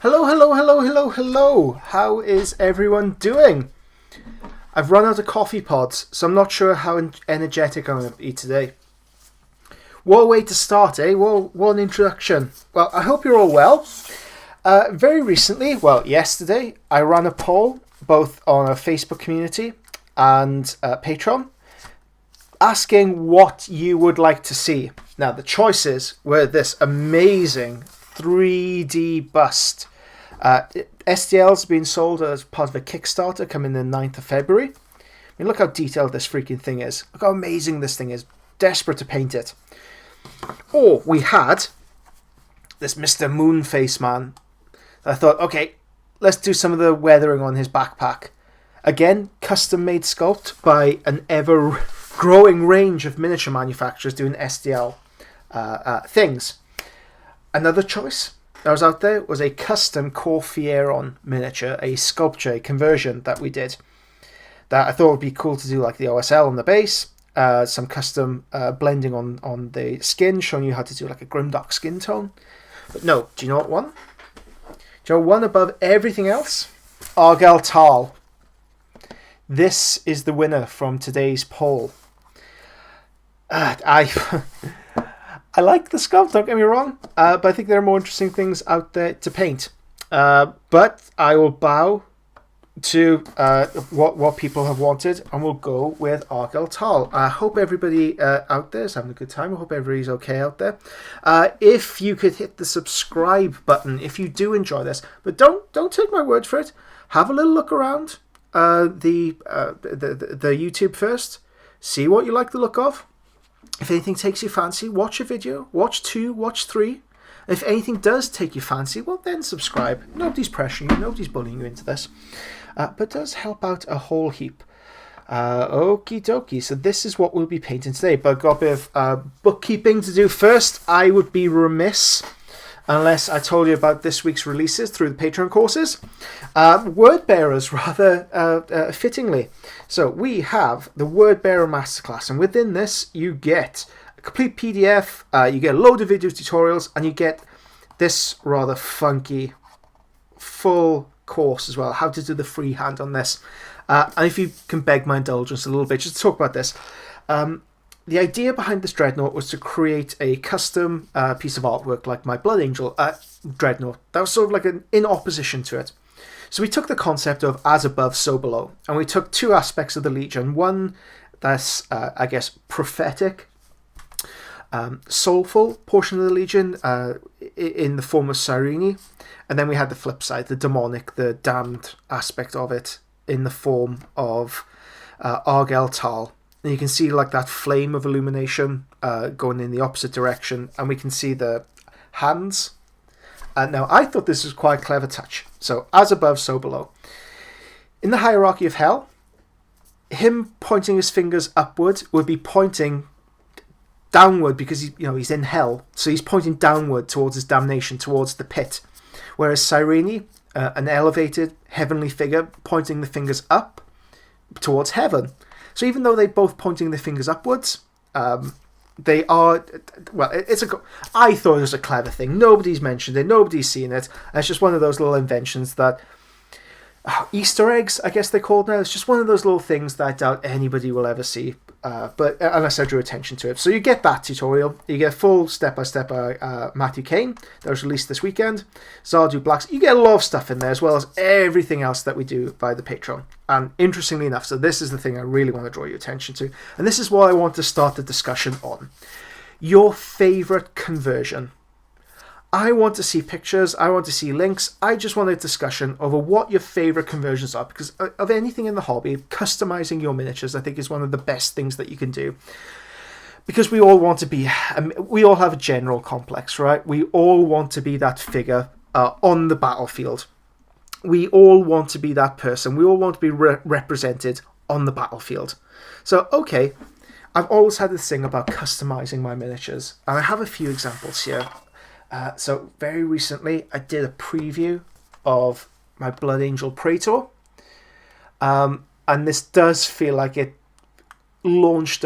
Hello, hello, hello, hello, hello. How is everyone doing? I've run out of coffee pods, so I'm not sure how energetic I'm going to be today. What a way to start, eh? What an introduction. Well, I hope you're all well. Very recently, yesterday, I ran a poll, both on a Facebook community and Patreon, asking what you would like to see. Now, the choices were this amazing 3D bust. STL's been sold as part of a Kickstarter coming the 9th of February. I mean, look how detailed this freaking thing is. Look how amazing this thing is. Desperate to paint it. Or we had this Mr. Moonface man. I thought, okay, let's do some of the weathering on his backpack. Again, custom-made sculpt by an ever-growing range of miniature manufacturers doing STL things. Another choice that was out there was a custom Core Fieron miniature, a sculpture, a conversion that we did. That I thought would be cool to do, like the OSL on the base, some custom blending on the skin, showing you how to do like a grimdark skin tone. But no, do you know what won? Do you know what won above everything else? Argel Tal. This is the winner from today's poll. I like the sculpt, don't get me wrong, but I think there are more interesting things out there to paint. But I will bow to what people have wanted, and we'll go with Argel Tal. I hope everybody out there is having a good time. I hope everybody's okay out there. If you could hit the subscribe button if you do enjoy this, but don't take my word for it. Have a little look around the YouTube first. See what you like the look of. If anything takes you fancy, watch a video, watch 2, watch 3. If anything does take you fancy, well then subscribe. Nobody's pressuring you, nobody's bullying you into this. But does help out a whole heap. Okie dokie, so this is what we'll be painting today. But I've got a bit of bookkeeping to do first. I would be remiss unless I told you about this week's releases through the Patreon courses. Word bearers, rather fittingly. So we have the Word Bearer Masterclass, and within this you get a complete PDF, you get a load of video tutorials, and you get this rather funky full course as well, how to do the freehand on this. And if you can beg my indulgence a little bit, just to talk about this. The idea behind this Dreadnought was to create a custom piece of artwork like my Blood Angel Dreadnought. That was sort of like in opposition to it. So we took the concept of as above, so below, and we took two aspects of the Legion. One that's, I guess, prophetic, soulful portion of the Legion in the form of Cyrene, and then we had the flip side, the demonic, the damned aspect of it in the form of Argel Tal. And you can see like that flame of illumination going in the opposite direction, and we can see the hands. Now, I thought this was quite a clever touch. So, as above, so below. In the hierarchy of hell, him pointing his fingers upward would be pointing downward because he's in hell. So he's pointing downward towards his damnation, towards the pit. Whereas Cyrene, an elevated heavenly figure, pointing the fingers up towards heaven. So even though they're both pointing their fingers upwards, they are, I thought it was a clever thing. Nobody's mentioned it, nobody's seen it. And it's just one of those little inventions that Easter eggs, I guess they're called now. It's just one of those little things that I doubt anybody will ever see, but unless I drew attention to it. So you get that tutorial. You get full step-by-step Matthew Kane that was released this weekend. Zardu Blacks. You get a lot of stuff in there, as well as everything else that we do by the Patreon. And interestingly enough, so this is the thing I really want to draw your attention to. And this is what I want to start the discussion on. Your favourite conversion. I want to see pictures, I want to see links, I just want a discussion over what your favourite conversions are, because of anything in the hobby, customising your miniatures I think is one of the best things that you can do. Because we all want to be, we all have a general complex, right? We all want to be that figure on the battlefield. We all want to be that person, we all want to be represented on the battlefield. So, okay, I've always had this thing about customising my miniatures, and I have a few examples here. So very recently I did a preview of my Blood Angel Praetor, and this does feel like it launched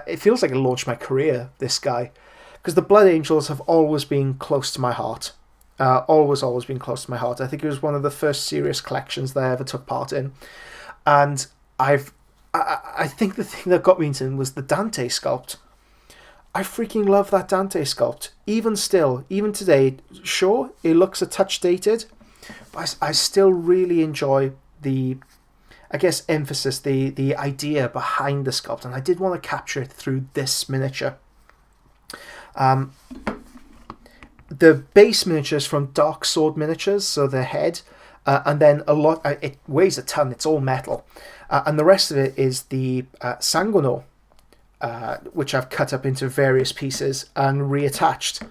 it feels like it launched my career, this guy, because the Blood Angels have always been close to my heart. Always been close to my heart. I think it was one of the first serious collections that I ever took part in, and I think the thing that got me into it was the Dante sculpt. I freaking love that Dante sculpt. Even still, even today, sure, it looks a touch dated, but I still really enjoy the, I guess, emphasis, the idea behind the sculpt, and I did want to capture it through this miniature. The base miniatures from Dark Sword Miniatures, so the head, and then a lot, it weighs a ton, it's all metal, and the rest of it is the Sanguinor, which I've cut up into various pieces and reattached.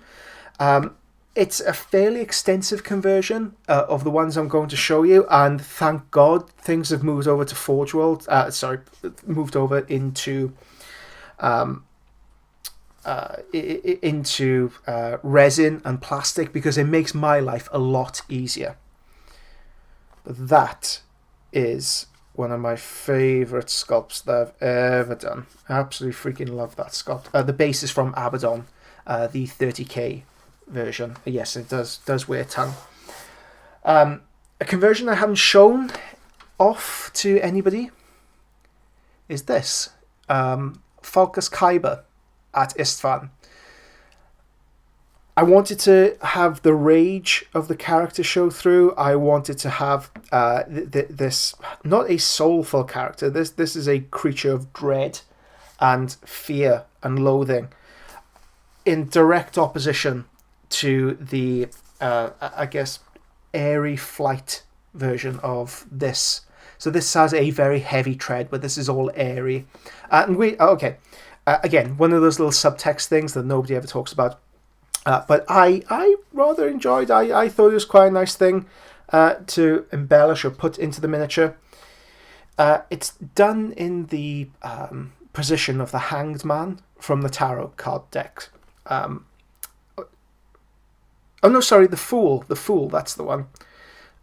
It's a fairly extensive conversion of the ones I'm going to show you, and thank God things have moved over to Forge World. Moved over into resin and plastic, because it makes my life a lot easier. But that is one of my favourite sculpts that I've ever done. I absolutely freaking love that sculpt. The base is from Abaddon, the 30k version. Yes, it does weigh a ton. A conversion I haven't shown off to anybody is this. Falcus Kyber at Istvan. I wanted to have the rage of the character show through. I wanted to have this, not a soulful character. This is a creature of dread and fear and loathing, in direct opposition to the, I guess, airy flight version of this. So this has a very heavy tread, but this is all airy. Again, one of those little subtext things that nobody ever talks about. But I rather enjoyed. I thought it was quite a nice thing to embellish or put into the miniature. It's done in the position of the Hanged Man from the Tarot card deck. The Fool. The Fool, that's the one.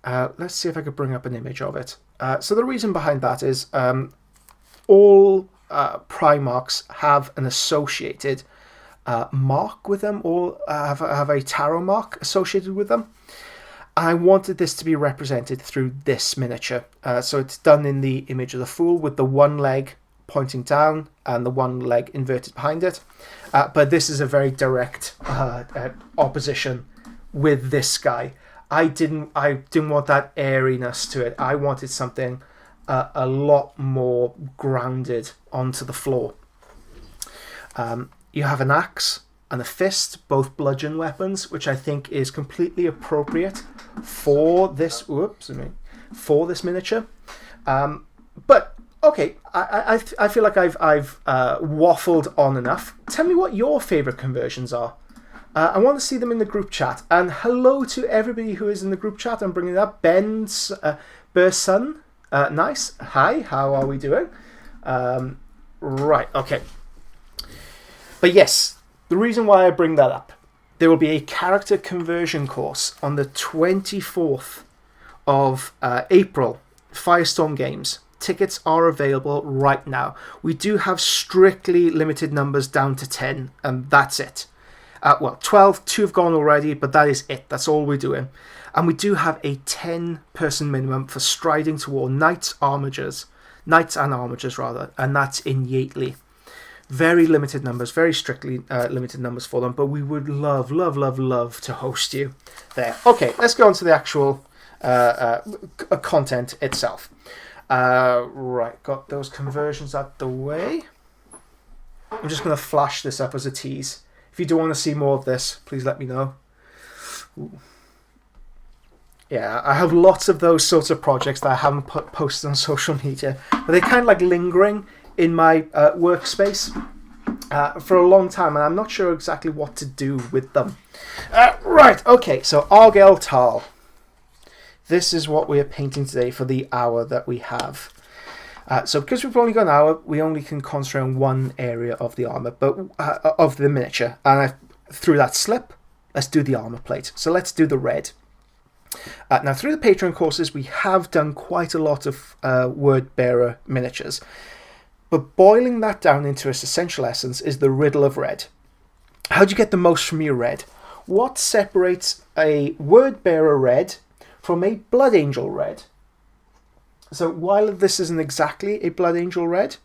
Let's see if I could bring up an image of it. So the reason behind that is all Primarchs have an associated mark with them, or have a tarot mark associated with them. I wanted this to be represented through this miniature. So it's done in the image of the Fool with the one leg pointing down and the one leg inverted behind it. But this is a very direct opposition with this guy. I didn't want that airiness to it. I wanted something a lot more grounded onto the floor. You have an axe and a fist, both bludgeon weapons, which I think is completely appropriate for this. For this miniature. But okay, I feel like I've waffled on enough. Tell me what your favourite conversions are. I want to see them in the group chat. And hello to everybody who is in the group chat. I'm bringing it up. Ben's Bursun. Nice. Hi. How are we doing? Right. Okay. But yes, the reason why I bring that up, there will be a character conversion course on the 24th of April, Firestorm Games. Tickets are available right now. We do have strictly limited numbers down to 10, and that's it. 12, 2 have gone already, but that is it. That's all we're doing. And we do have a 10-person minimum for striding to war knights and armigers rather, and that's in Yateley. Very limited numbers, very strictly limited numbers for them, but we would love, love, love, love to host you there. Okay, let's go on to the actual content itself. Right, got those conversions out the way. I'm just going to flash this up as a tease. If you do want to see more of this, please let me know. Ooh. Yeah, I have lots of those sorts of projects that I haven't posted on social media, but they're kind of like lingering in my workspace for a long time, and I'm not sure exactly what to do with them. Right, okay, so Argyle Tal. This is what we are painting today for the hour that we have. So because we've only got an hour, we only can concentrate on one area of the armour, but of the miniature. And through that slip, let's do the armour plate. So let's do the red. Now, through the Patreon courses, we have done quite a lot of word bearer miniatures. But boiling that down into its essential essence is the riddle of red. How do you get the most from your red? What separates a word bearer red from a blood angel red? So while this isn't exactly a blood angel red,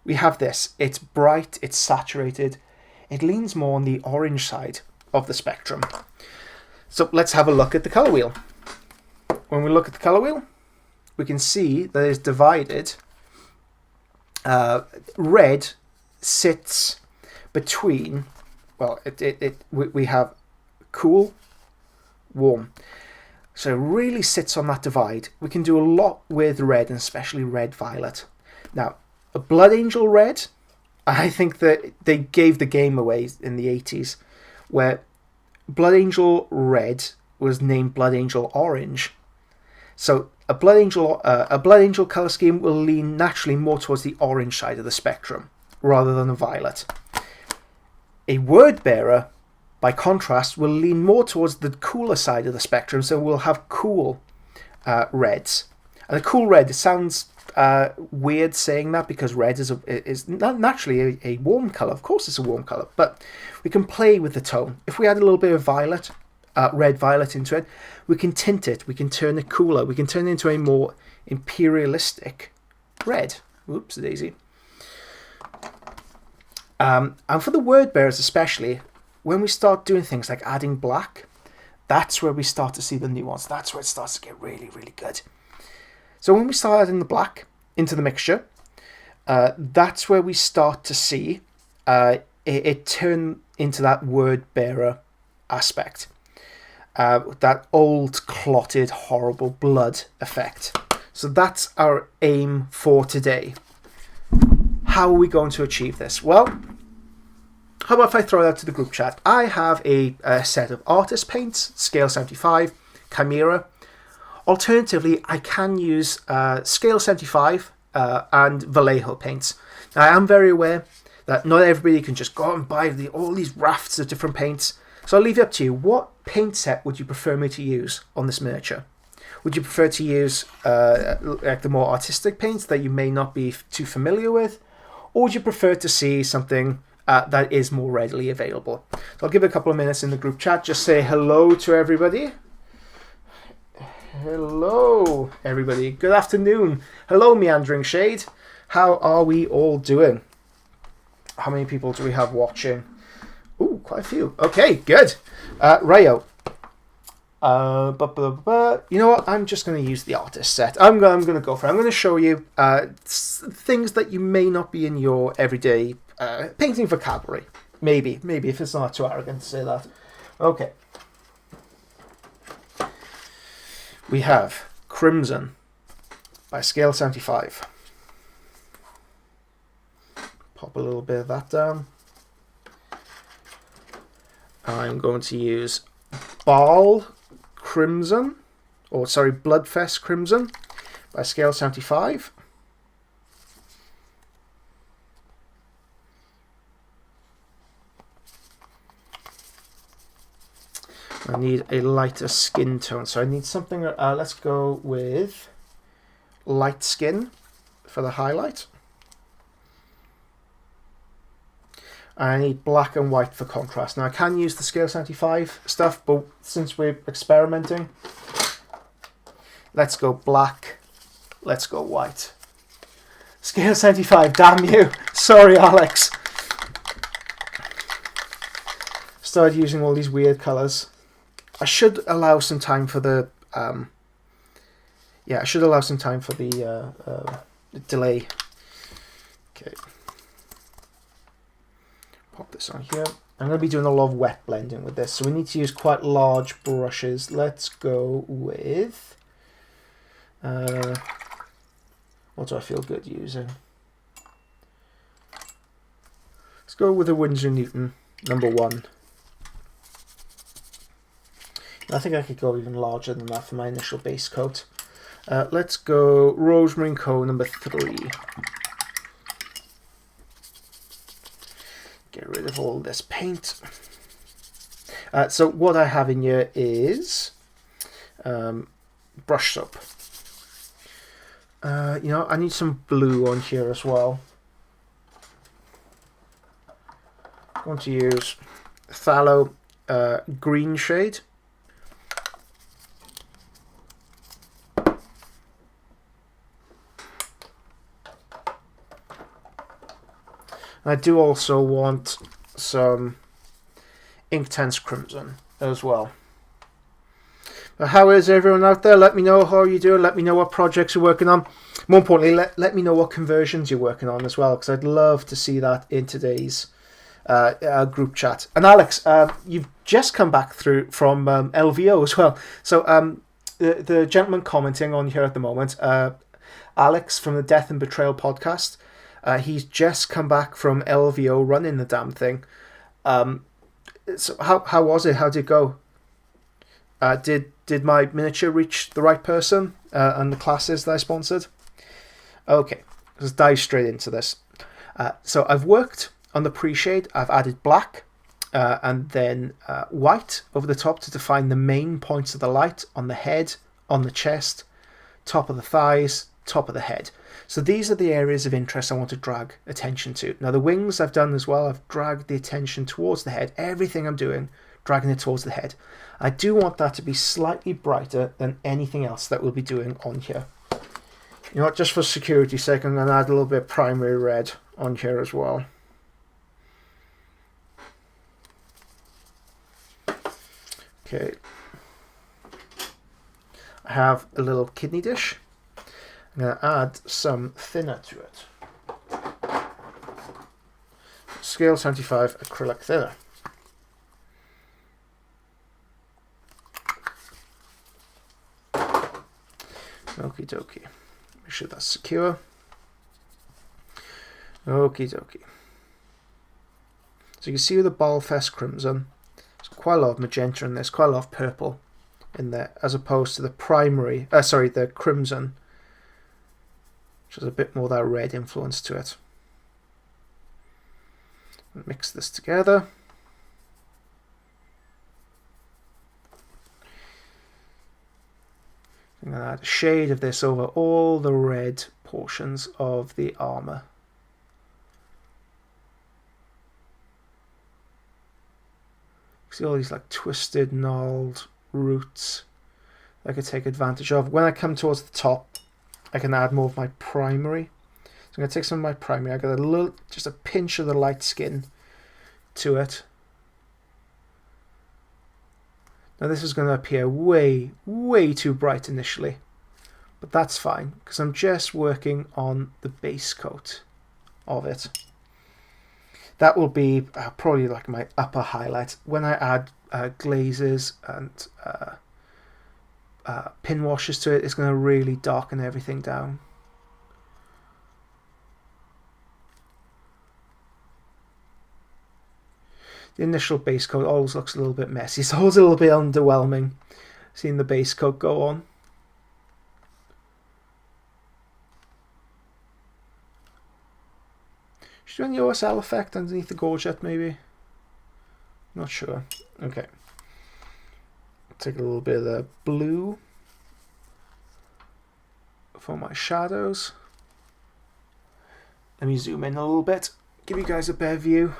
we have this. It's bright, it's saturated, it leans more on the orange side of the spectrum. So let's have a look at the colour wheel. When we look at the colour wheel, we can see that it's divided. Red sits between, well, we have cool, warm. So it really sits on that divide. We can do a lot with red, and especially red violet. Now, a Blood Angel red, I think that they gave the game away in the 80s, where Blood Angel red was named Blood Angel orange. So a Blood Angel colour scheme will lean naturally more towards the orange side of the spectrum, rather than a violet. A word bearer, by contrast, will lean more towards the cooler side of the spectrum, so we'll have cool reds. And a cool red, it sounds weird saying that because red is not naturally a warm colour. Of course it's a warm colour, but we can play with the tone. If we add a little bit of violet, red violet into it, we can tint it, we can turn it cooler, we can turn it into a more imperialistic red. Oops, daisy. And for the word bearers especially, when we start doing things like adding black, that's where we start to see the nuance. That's where it starts to get really, really good. So when we start adding the black into the mixture, that's where we start to see it turn into that word bearer aspect. That old, clotted, horrible blood effect. So that's our aim for today. How are we going to achieve this? Well, how about if I throw that to the group chat? I have a set of artist paints, scale 75, Chimera. Alternatively, I can use scale 75 and Vallejo paints. Now, I am very aware that not everybody can just go out and buy all these rafts of different paints. So I'll leave it up to you. What paint set would you prefer me to use on this miniature? Would you prefer to use like the more artistic paints that you may not be too familiar with? Or would you prefer to see something that is more readily available? So I'll give it a couple of minutes in the group chat. Just say hello to everybody. Hello, everybody. Good afternoon. Hello, Meandering Shade. How are we all doing? How many people do we have watching? Ooh, quite a few. Okay, good. Rayo. You know what? I'm just going to use the artist set. I'm going to go for it. I'm going to show you things that you may not be in your everyday painting vocabulary. Maybe if it's not too arrogant to say that. Okay. We have Crimson by scale 75. Pop a little bit of that down. I'm going to use Bloodfest Crimson by scale 75. I need a lighter skin tone, so I need something, let's go with light skin for the highlight. I need black and white for contrast. Now I can use the scale 75 stuff, but since we're experimenting, let's go black, let's go white. Scale 75, damn you. Sorry, Alex. Started using all these weird colours. I should allow some time for the I should allow some time for the delay. Okay. Pop this on here. I'm going to be doing a lot of wet blending with this, so we need to use quite large brushes. Let's go with... what do I feel good using? Let's go with a Winsor Newton number 1. I think I could go even larger than that for my initial base coat. Let's go Rosemary & Co. number 3. Get rid of all this paint. So what I have in here is brush soap. You know, I need some blue on here as well. I'm going to use Phthalo green shade. I do also want some Inktense Crimson as well. But how is everyone out there? Let me know how you doing. Let me know what projects you're working on. More importantly, let me know what conversions you're working on as well, because I'd love to see that in today's group chat. And Alex, you've just come back through from LVO as well. So the gentleman commenting on here at the moment, Alex from the Death and Betrayal podcast, he's just come back from LVO running the damn thing. So how was it? How did it go? Did my miniature reach the right person and the classes that I sponsored? Okay, let's dive straight into this. So I've worked on the pre-shade. I've added black and then white over the top to define the main points of the light on the head, on the chest, top of the thighs, top of the head. So these are the areas of interest I want to drag attention to. Now the wings I've done as well. I've dragged the attention towards the head. Everything I'm doing, dragging it towards the head. I do want that to be slightly brighter than anything else that we'll be doing on here. You know what, just for security's sake, I'm going to add a little bit of primary red on here as well. Okay. I have a little kidney dish. I'm going to add some thinner to it. Scale 75 acrylic thinner. Okie dokie. Make sure that's secure. Okie dokie. So you can see with the Balfest Crimson, there's quite a lot of magenta in this, quite a lot of purple in there, as opposed to the primary, the Crimson, which has a bit more of that red influence to it. Mix this together. I'm going to add a shade of this over all the red portions of the armour. See all these like twisted, gnarled roots I could take advantage of. When I come towards the top, I can add more of my primary. So I'm going to take some of my primary. I got a little, just a pinch of the light skin to it. Now this is going to appear way, way too bright initially, but that's fine because I'm just working on the base coat of it. That will be probably like my upper highlight. When I add glazes and pin washes to it, it's going to really darken everything down. The initial base coat always looks a little bit messy. It's always a little bit underwhelming seeing the base coat go on. Should do any OSL effect underneath the gorget maybe? Not sure. Okay. Take a little bit of the blue for my shadows. Let me zoom in a little bit, give you guys a better view.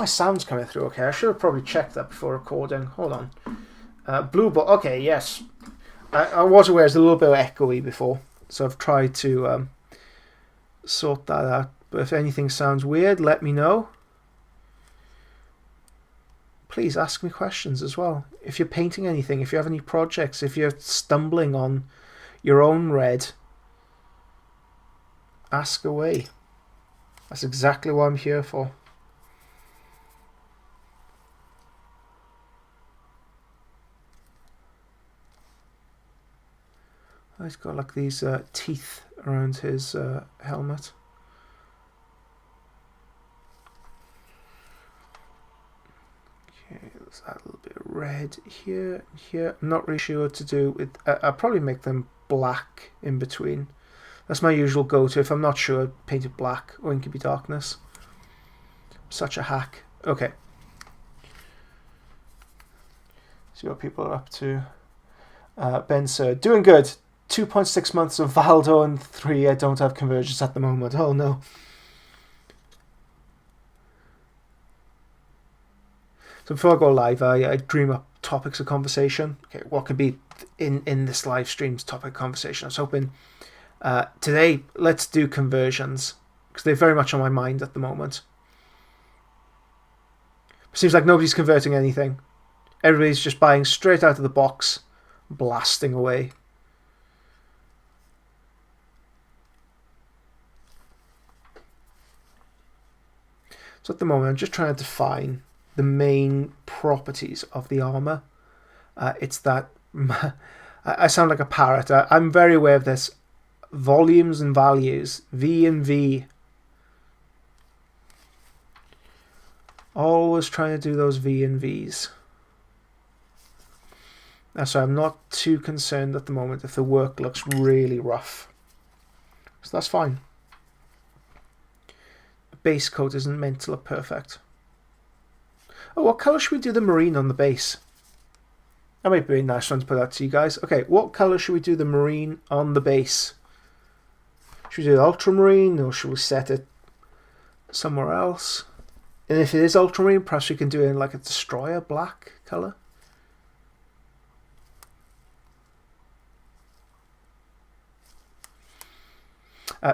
my sound's coming through okay. I should have probably checked that before recording. Hold on. Blue ball. Okay, yes. I was aware it was a little bit echoey before, so I've tried to sort that out. But if anything sounds weird, let me know. Please ask me questions as well. If you're painting anything, if you have any projects, if you're stumbling on your own red, ask away. That's exactly what I'm here for. He's got like these teeth around his helmet. Okay, there's that little bit of red here, here. I'm not really sure what to do with. I'll probably make them black in between. That's my usual go-to. If I'm not sure, paint it black or Incubi Darkness. Such a hack. Okay. See what people are up to. Ben Sir, doing good. 2.6 months of Valdo and 3 I don't have conversions at the moment. Oh no. So before I go live, I dream up topics of conversation. Okay, what could be in this live stream's topic of conversation? I was hoping today, let's do conversions, because they're very much on my mind at the moment. Seems like nobody's converting anything. Everybody's just buying straight out of the box, blasting away. So at the moment, I'm just trying to define the main properties of the armor. It's that I sound like a parrot. I'm very aware of this. Volumes and values, V and V. Always trying to do those V and Vs. So I'm not too concerned at the moment if the work looks really rough. So that's fine. Base coat isn't meant to look perfect. Oh, what colour should we do the marine on the base? That might be a nice one to put out to you guys. Okay, what colour should we do the marine on the base? Should we do ultramarine, or should we set it somewhere else? And if it is ultramarine, perhaps we can do it in like a destroyer black colour.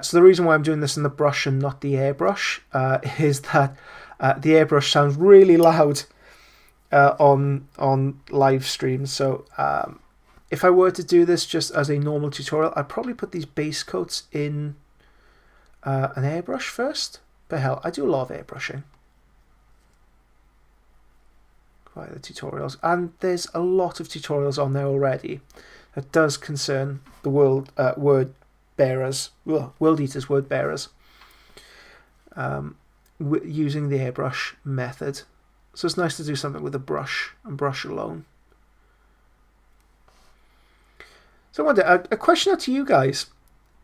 So the reason why I'm doing this in the brush and not the airbrush is that the airbrush sounds really loud on live streams. So if I were to do this just as a normal tutorial, I'd probably put these base coats in an airbrush first. But hell, I do a lot of airbrushing via the tutorials, and there's a lot of tutorials on there already that does concern the world word bearers, world eaters, word bearers, using the airbrush method. So it's nice to do something with a brush and brush alone. So I wonder, a question out to you guys: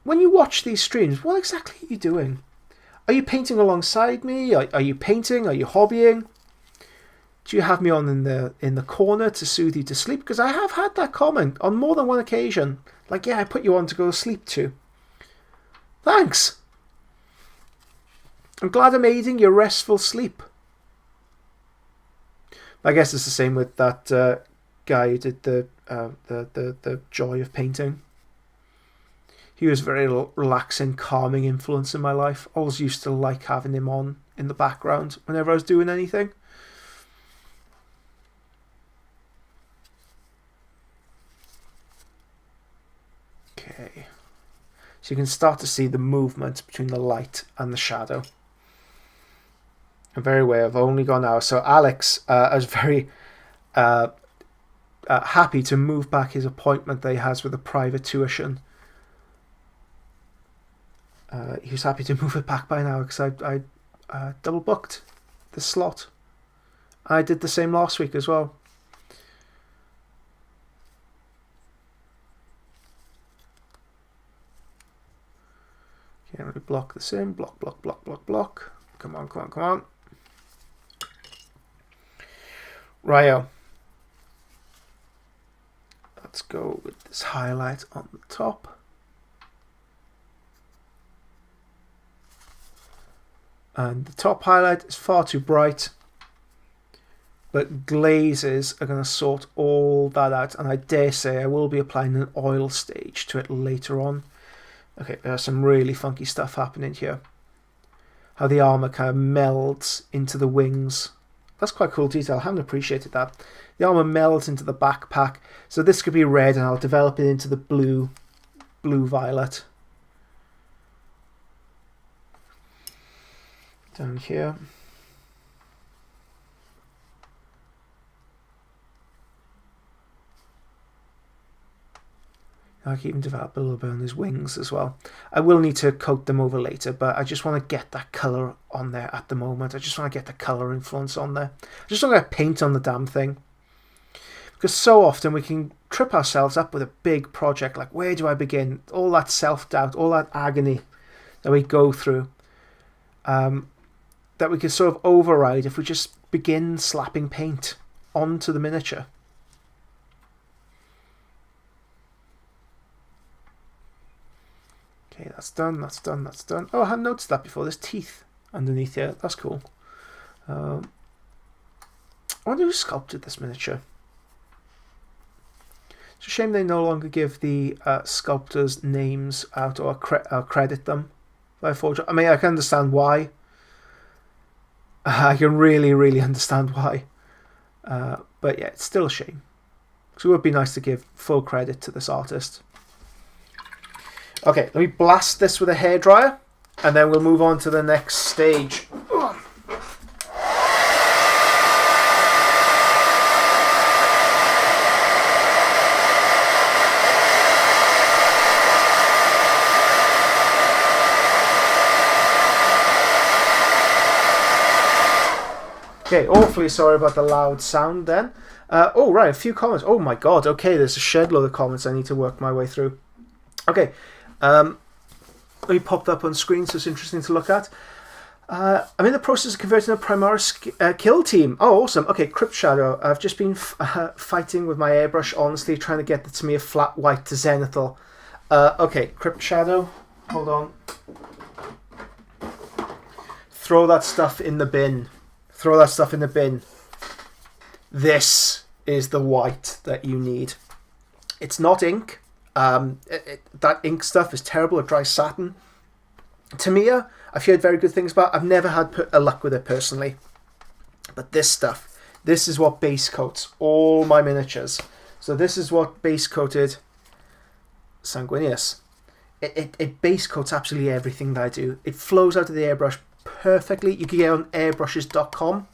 when you watch these streams, what exactly are you doing? Are you painting alongside me? Are you painting? Are you hobbying? Do you have me on in the corner to soothe you to sleep? Because I have had that comment on more than one occasion. Like, yeah, I put you on to go to sleep to. Thanks. I'm glad I'm aiding your restful sleep. I guess it's the same with that guy who did the joy of painting. He was a very relaxing, calming influence in my life. I always used to like having him on in the background whenever I was doing anything. Okay. So you can start to see the movement between the light and the shadow. I'm very aware I've only gone now. So Alex is very happy to move back his appointment that he has with a private tuition. He was happy to move it back by now because I double booked the slot. I did the same last week as well. Can't really block this in. Block, block, block, block, block. Come on, come on, come on. Ryo. Let's go with this highlight on the top. And the top highlight is far too bright. but glazes are going to sort all that out, and I dare say I will be applying an oil stage to it later on. Okay, there's some really funky stuff happening here. How the armour kind of melds into the wings. That's quite cool detail. I haven't appreciated that. The armour melds into the backpack. So this could be red, and I'll develop it into the blue-violet. Down here. I can even develop a little bit on his wings as well. I will need to coat them over later, but I just want to get that colour on there at the moment. I just want to get the colour influence on there. I just want to paint on the damn thing. Because so often we can trip ourselves up with a big project, like where do I begin? All that self-doubt, all that agony that we go through, that we can sort of override if we just begin slapping paint onto the miniature. Okay, that's done, that's done, that's done. Oh, I hadn't noticed that before. There's teeth underneath here. That's cool. I wonder who sculpted this miniature. It's a shame they no longer give the sculptors names out or credit them. I mean, I can understand why. I can really understand why. But yeah, it's still a shame. So it would be nice to give full credit to this artist. Okay, let me blast this with a hairdryer, and then we'll move on to the next stage. Okay, awfully sorry about the loud sound then. Oh, right, a few comments. Oh my god, okay, there's a shed load of comments I need to work my way through. Okay, let me pop that up on screen so it's interesting to look at. I'm in the process of converting a Primaris kill team. Oh, awesome. Okay, Crypt Shadow. I've just been fighting with my airbrush, honestly, trying to get the Tamir flat white to zenithal. Okay, Crypt Shadow. Hold on. Throw that stuff in the bin. Throw that stuff in the bin. This is the white that you need. It's not ink. That ink stuff is terrible. It dries satin. Tamir, I've heard very good things about. I've never had luck with it personally. But this stuff, this is what base coats all my miniatures. So this is what base coated Sanguinius. It base coats absolutely everything that I do. It flows out of the airbrush perfectly. You can get it on airbrushes.com.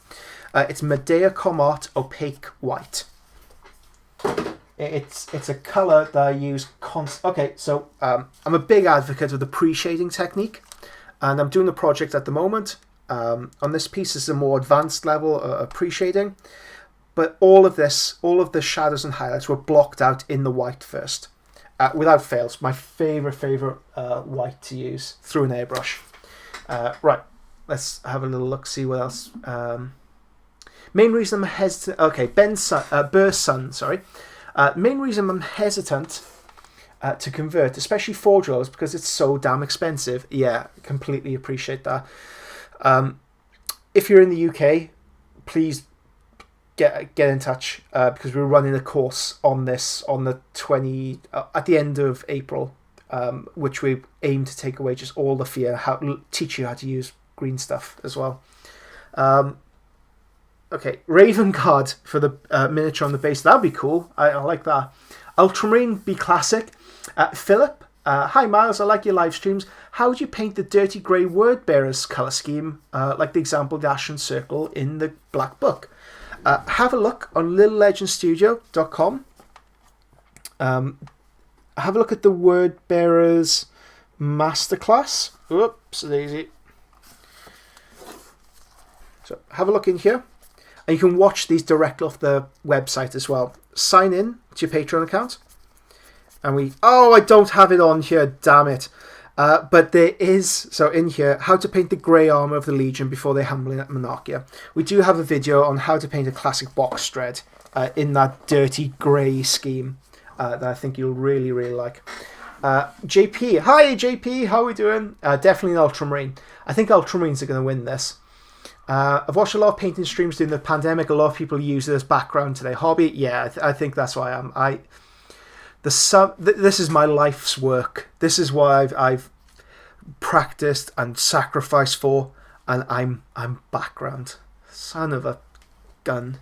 It's Medea Comart Opaque White. It's a colour that I use okay, so I'm a big advocate of the pre-shading technique, and I'm doing a project at the moment. On this piece is a more advanced level of pre-shading, but all of the shadows and highlights were blocked out in the white first, without fail. It's my favourite white to use through an airbrush. Right, let's have a little look, see what else. Main reason I'm hesitant. Okay, Burr's son, sorry. Main reason I'm hesitant to convert, especially 4-year-olds, because it's so damn expensive. Yeah, completely appreciate that. If you're in the UK, please get in touch, because we're running a course on this on the at the end of April, which we aim to take away just all the fear, teach you how to use green stuff as well. Okay, Raven Guard for the miniature on the base. That'd be cool. I like that. Ultramarine be classic. Philip, hi Miles, I like your live streams. How would you paint the dirty grey word bearers colour scheme, like the example of the Ashen Circle in the Black Book? Have a look on lil'legendstudio.com. Have a look at the word bearers masterclass. Oops, daisy. So have a look in here. And you can watch these directly off the website as well. Sign in to your Patreon account. And I don't have it on here, damn it. But there is, so in here, how to paint the grey armour of the Legion before they humble in at Monarchia. We do have a video on how to paint a classic box dread in that dirty grey scheme that I think you'll really like. JP, hi JP, how are we doing? Definitely an Ultramarine. I think Ultramarines are going to win this. I've watched a lot of painting streams during the pandemic. A lot of people use it as background to their hobby. Yeah, I think that's why this is my life's work. This is what I've practiced and sacrificed for, and I'm background. Son of a gun.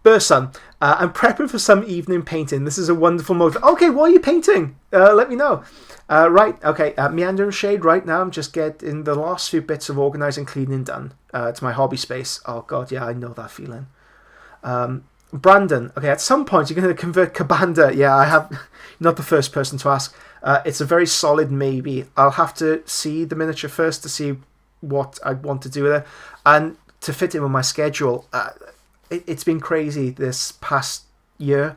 Burson, I'm prepping for some evening painting. This is a wonderful mode. Okay, what are you painting? Let me know. Right, okay, Meander and Shade right now. I'm just getting the last few bits of organising, cleaning done to my hobby space. Oh, God, yeah, I know that feeling. Brandon, okay, at some point you're going to convert Kabanda. Yeah, I have. Not the first person to ask. It's a very solid maybe. I'll have to see the miniature first to see what I want to do with it. And to fit in with my schedule, it's been crazy this past year.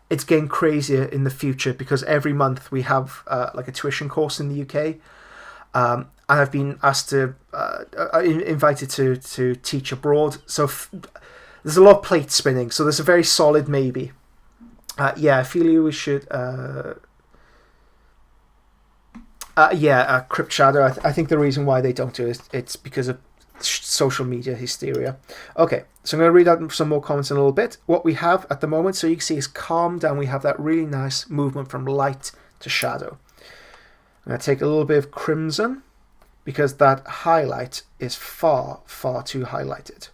It's getting crazier in the future because every month we have like a tuition course in the UK. And I've been asked to, invited to teach abroad. So there's a lot of plate spinning. So there's a very solid maybe. Yeah, I feel we should... Crypt Shadow. I think the reason why they don't do it, it's because of social media hysteria. Okay, so I'm going to read out some more comments in a little bit. What we have at the moment, so you can see, is calm down. We have that really nice movement from light to shadow. I'm going to take a little bit of crimson because that highlight is far, far too highlighted.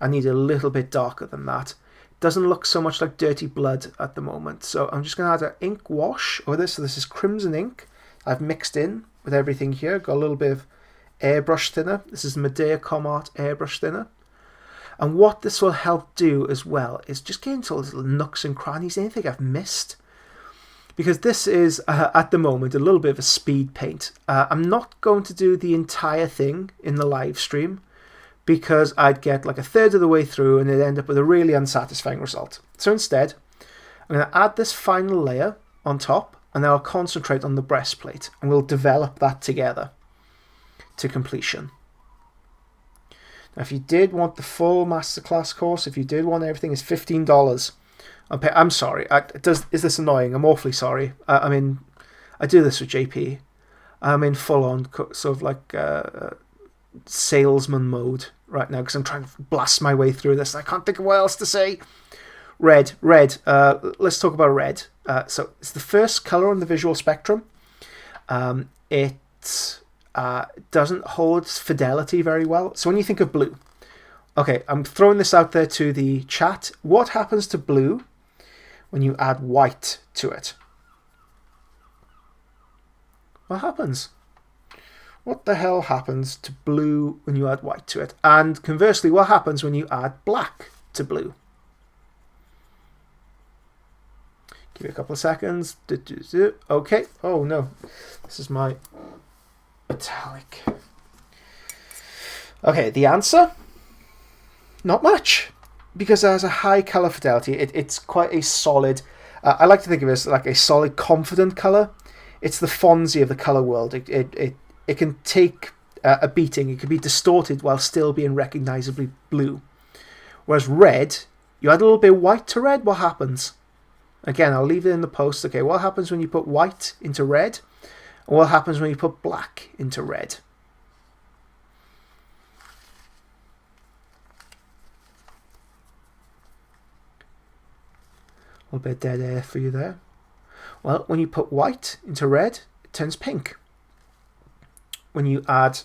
I need a little bit darker than that. It doesn't look so much like dirty blood at the moment. So I'm just going to add an ink wash over this. So this is crimson ink. I've mixed in with everything here. Got a little bit of airbrush thinner. This is Medea Comart airbrush thinner. And what this will help do as well is just get into all these little nooks and crannies, anything I've missed. Because this is, at the moment, a little bit of a speed paint. I'm not going to do the entire thing in the live stream because I'd get like a third of the way through and it'd end up with a really unsatisfying result. So instead, I'm going to add this final layer on top and then I'll concentrate on the breastplate and we'll develop that together to completion. Now, if you did want the full masterclass course, if you did want everything, it's $15. I'm sorry. Is this annoying? I'm awfully sorry. I mean, I do this with JP. I'm in full-on sort of like salesman mode right now because I'm trying to blast my way through this and I can't think of what else to say. Red. Let's talk about red. So it's the first colour on the visual spectrum. It doesn't hold its fidelity very well. So when you think of blue, okay, I'm throwing this out there to the chat. What happens to blue when you add white to it? What happens? What the hell happens to blue when you add white to it? And conversely, what happens when you add black to blue? Give it a couple of seconds. Okay. Oh no, this is my metallic. Okay, the answer? Not much, because it has a high colour fidelity. It's quite a solid, I like to think of it as like a solid, confident colour. It's the Fonzie of the colour world. It can take a beating. It can be distorted while still being recognisably blue. Whereas red, you add a little bit of white to red, what happens? Again, I'll leave it in the post. Okay, what happens when you put white into red? And what happens when you put black into red? A little bit of dead air for you there. Well, when you put white into red, it turns pink. When you add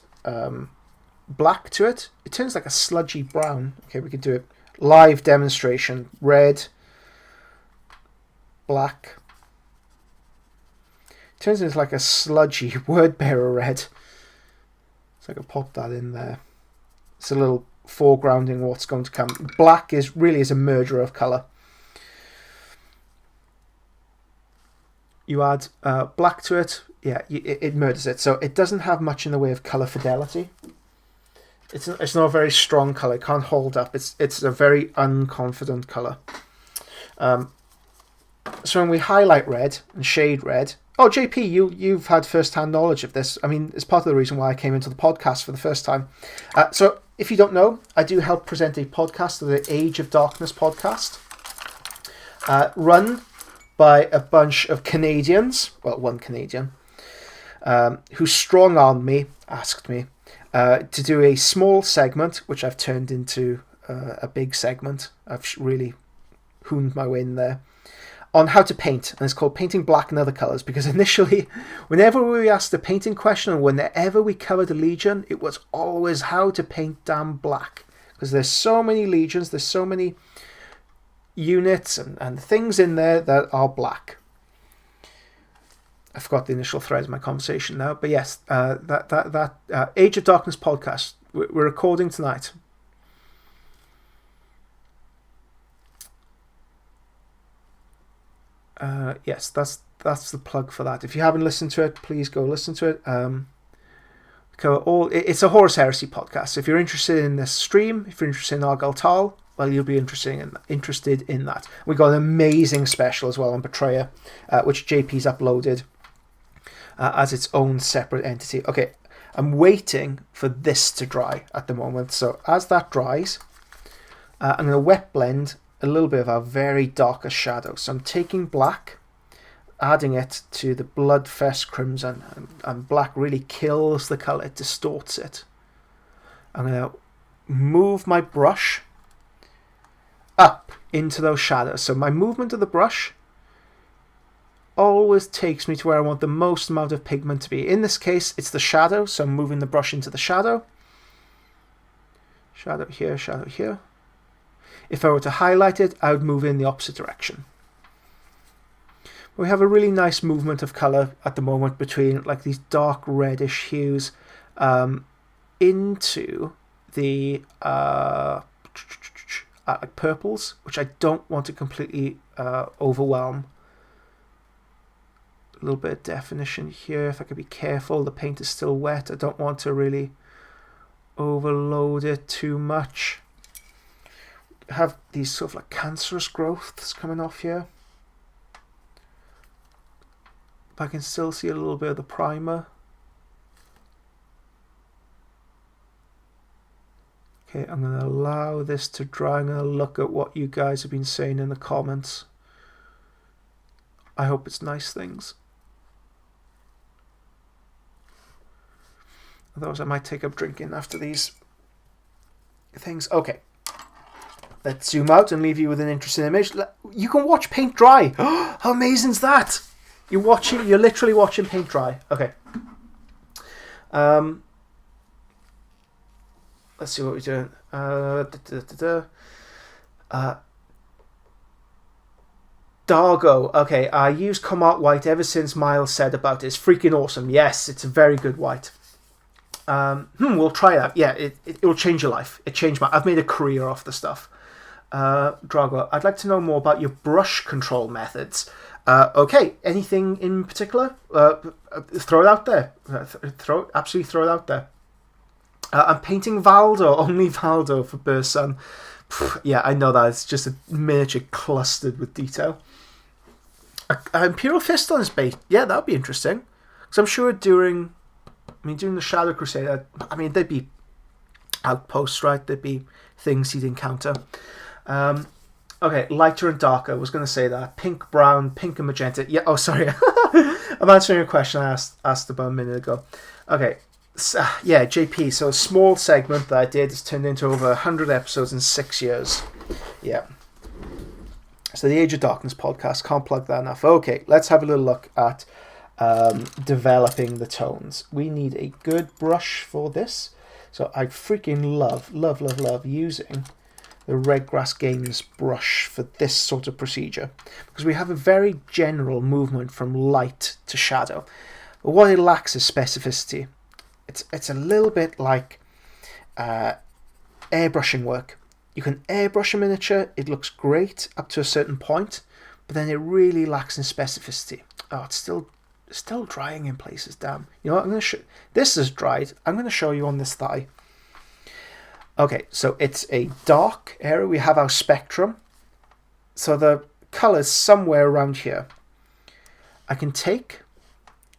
black to it, it turns like a sludgy brown. Okay, we could do it. Live demonstration. Red, black. It turns into like a sludgy word bearer red. So I could pop that in there. It's a little foregrounding what's going to come. Black is a merger of colour. You add black to it, yeah, it murders it. So it doesn't have much in the way of colour fidelity. It's not a very strong colour. It can't hold up. It's a very unconfident colour. So when we highlight red and shade red... Oh, JP, you've had first-hand knowledge of this. I mean, it's part of the reason why I came into the podcast for the first time. So if you don't know, I do help present a podcast, the Age of Darkness podcast, run by a bunch of Canadians. Well, one Canadian. who strong-armed me, asked me, to do a small segment, which I've turned into a big segment. I've really hooned my way in there, on how to paint, and it's called Painting Black and Other Colours, because initially, whenever we asked a painting question, or whenever we covered a Legion, it was always how to paint damn black, because there's so many Legions, there's so many units and things in there that are black. I forgot the initial thread of my conversation now, but yes, that Age of Darkness podcast, we're recording tonight. Yes, that's the plug for that. If you haven't listened to it, please go listen to it. It's a Horus Heresy podcast. If you're interested in this stream, if you're interested in Argyle Tal, well, you'll be interested in that. We got an amazing special as well on Betrayer, which JP's uploaded as its own separate entity. Okay, I'm waiting for this to dry at the moment. So as that dries, I'm going to wet blend a little bit of our very darkest shadow. So I'm taking black, adding it to the Bloodfest Crimson, and black really kills the colour, it distorts it. I'm going to move my brush up into those shadows. So my movement of the brush always takes me to where I want the most amount of pigment to be. In this case, it's the shadow, so I'm moving the brush into the shadow. Shadow here, shadow here. If I were to highlight it, I would move in the opposite direction. We have a really nice movement of colour at the moment between like these dark reddish hues into the like purples, which I don't want to completely overwhelm. A little bit of definition here, if I could be careful. The paint is still wet. I don't want to really overload it too much. Have these sort of like cancerous growths coming off here. But I can still see a little bit of the primer. Okay, I'm going to allow this to dry. I'm going to look at what you guys have been saying in the comments. I hope it's nice things. Otherwise I might take up drinking after these things. Okay. Let's zoom out and leave you with an interesting image. You can watch paint dry. How amazing is that? You're literally watching paint dry. Okay. Let's see what we're doing. Dargo. Okay, I use Comart White ever since Miles said about it. It's freaking awesome. Yes, it's a very good white. We'll try that. Yeah, it will change your life. I've made a career off the stuff. Drago, I'd like to know more about your brush control methods. Okay, anything in particular? Throw it out there. Absolutely throw it out there. I'm painting Valdo, only Valdo for Burst Sun. Yeah, I know that. It's just a miniature clustered with detail. Imperial Fist on his bait. Yeah, that would be interesting. Because I'm sure during the Shadow Crusade, there'd be outposts, right? There'd be things he'd encounter. Okay, lighter and darker. I was going to say that. Pink, brown, pink and magenta. Yeah, oh, sorry. I'm answering a question I asked about a minute ago. Okay, so, yeah, JP. So a small segment that I did has turned into over 100 episodes in 6 years. Yeah. So the Age of Darkness podcast. Can't plug that enough. Okay, let's have a little look at developing the tones. We need a good brush for this. So I freaking love using the Redgrass Games brush for this sort of procedure, because we have a very general movement from light to shadow, but what it lacks is specificity. It's a little bit like airbrushing work. You can airbrush a miniature, it looks great up to a certain point, but then it really lacks in specificity. Oh, it's still drying in places. Damn. You know what? I'm going to show. This is dried. I'm going to show you on this thigh. Okay, so it's a dark area. We have our spectrum. So the color's somewhere around here. I can take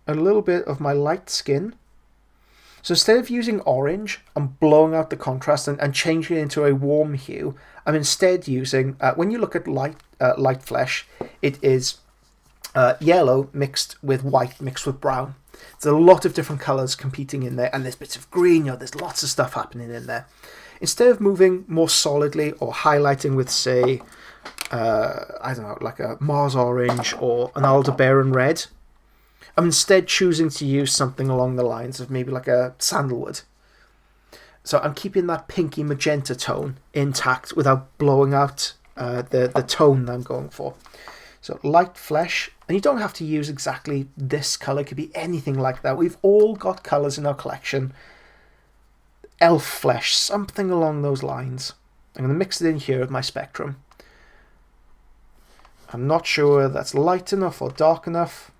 a little bit of my light skin. So instead of using orange and blowing out the contrast and changing it into a warm hue, I'm instead using, when you look at light flesh, it is yellow mixed with white mixed with brown. There's a lot of different colours competing in there, and there's bits of green. There's lots of stuff happening in there. Instead of moving more solidly or highlighting with, say, I don't know, like a Mars orange or an Aldebaran red, I'm instead choosing to use something along the lines of maybe like a sandalwood. So I'm keeping that pinky magenta tone intact without blowing out the tone that I'm going for. So light flesh, and you don't have to use exactly this colour. It could be anything like that. We've all got colours in our collection. Elf flesh, something along those lines. I'm going to mix it in here with my spectrum. I'm not sure whether that's light enough or dark enough.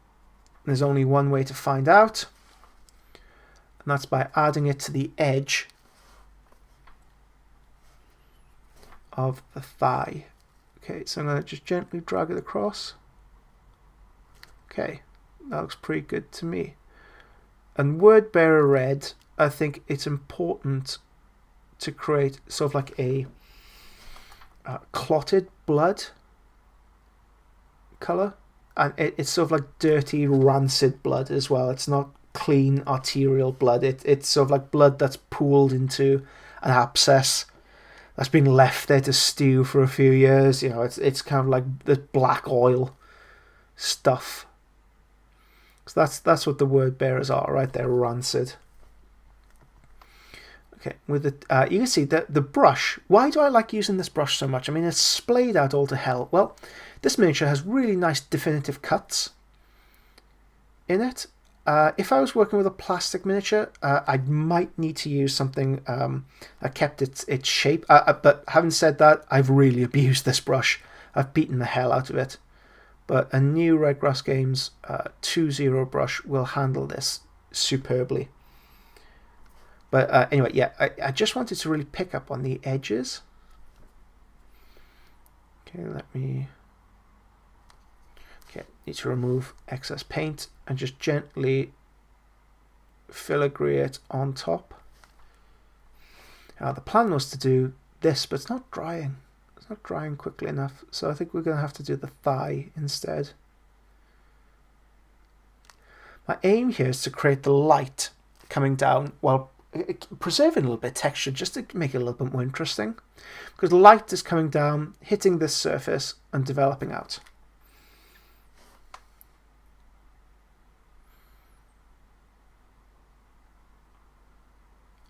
There's only one way to find out, and that's by adding it to the edge of the thigh. Okay, so I'm going to just gently drag it across. Okay, that looks pretty good to me. And word bearer red, I think it's important to create sort of like a clotted blood colour. And it's sort of like dirty, rancid blood as well. It's not clean, arterial blood. It's sort of like blood that's pooled into an abscess that's been left there to stew for a few years. It's kind of like the black oil stuff. So that's what the word bearers are, right there, rancid. Okay, with the you can see that the brush. Why do I like using this brush so much? I mean, it's splayed out all to hell. Well, this miniature has really nice definitive cuts in it. If I was working with a plastic miniature, I might need to use something that kept its shape. But having said that, I've really abused this brush. I've beaten the hell out of it. But a new Redgrass Games 2.0 brush will handle this superbly. But anyway, yeah, I just wanted to really pick up on the edges. Okay, need to remove excess paint and just gently filigree it on top. The plan was to do this, but it's not drying. It's not drying quickly enough, so I think we're going to have to do the thigh instead. My aim here is to create the light coming down while preserving a little bit of texture, just to make it a little bit more interesting, because light is coming down, hitting this surface and developing out.